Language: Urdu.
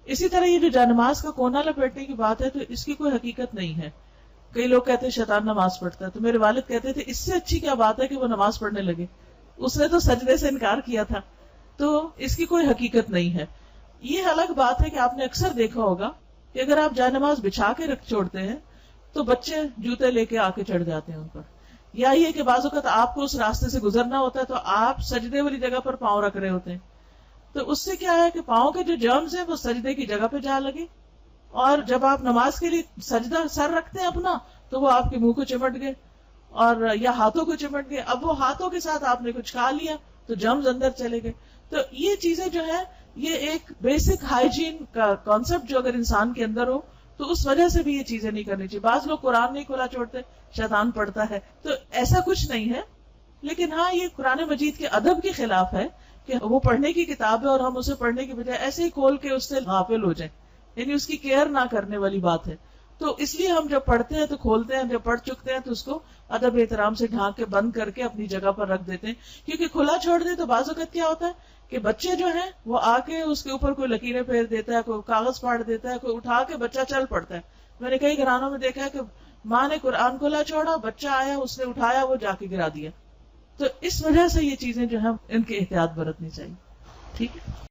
اسی طرح یہ جو جانماز کا کونا لپیٹنے کی بات ہے تو اس کی کوئی حقیقت نہیں ہے. کئی لوگ کہتے ہیں شیطان نماز پڑھتا ہے، تو میرے والد کہتے تھے اس سے اچھی کیا بات ہے کہ وہ نماز پڑھنے لگے، اس نے تو سجدے سے انکار کیا تھا. تو اس کی کوئی حقیقت نہیں ہے. یہ الگ بات ہے کہ آپ نے اکثر دیکھا ہوگا کہ اگر آپ جانماز بچھا کے رکھ چھوڑتے ہیں تو بچے جوتے لے کے آ کے چڑھ جاتے ہیں ان پر، یا یہ کہ بعض اوقات آپ کو اس راستے سے گزرنا ہوتا ہے تو آپ سجدے والی جگہ پر پاؤں رکھ رہے ہوتے ہیں، تو اس سے کیا ہے کہ پاؤں کے جو جرمز ہیں وہ سجدے کی جگہ پہ جا لگے، اور جب آپ نماز کے لیے سجدہ سر رکھتے ہیں اپنا تو وہ آپ کے منہ کو چمٹ گئے اور یا ہاتھوں کو چمٹ گئے. اب وہ ہاتھوں کے ساتھ آپ نے کچھ کھا لیا تو جرمز اندر چلے گئے. تو یہ چیزیں جو ہے یہ ایک بیسک ہائیجین کا کانسیپٹ جو اگر انسان کے اندر ہو تو اس وجہ سے بھی یہ چیزیں نہیں کرنی چاہیے. بعض لوگ قرآن نہیں کھلا چھوڑتے، شیطان پڑھتا ہے، تو ایسا کچھ نہیں ہے. لیکن ہاں یہ قرآن مجید کے ادب کے خلاف ہے کہ وہ پڑھنے کی کتاب ہے اور ہم اسے پڑھنے کی بجائے ایسے ہی کھول کے اس سے غافل ہو جائیں، یعنی اس کی کیئر نہ کرنے والی بات ہے. تو اس لیے ہم جب پڑھتے ہیں تو کھولتے ہیں، جب پڑھ چکتے ہیں تو اس کو ادب احترام سے ڈھانک کے بند کر کے اپنی جگہ پر رکھ دیتے ہیں. کیونکہ کھلا چھوڑ دیں تو بعض اوقات کیا ہوتا ہے کہ بچے جو ہیں وہ آ کے اس کے اوپر کوئی لکیریں پھیر دیتا ہے، کوئی کاغذ پھاڑ دیتا ہے، کوئی اٹھا کے بچہ چل پڑتا ہے. میں نے کئی گھرانوں میں دیکھا ہے کہ ماں نے قرآن کھلا چھوڑا، بچہ آیا، اس نے اٹھایا، وہ جا کے گرا دیا. تو اس وجہ سے یہ چیزیں جو ہیں ان کی احتیاط برتنی چاہیے. ٹھیک ہے.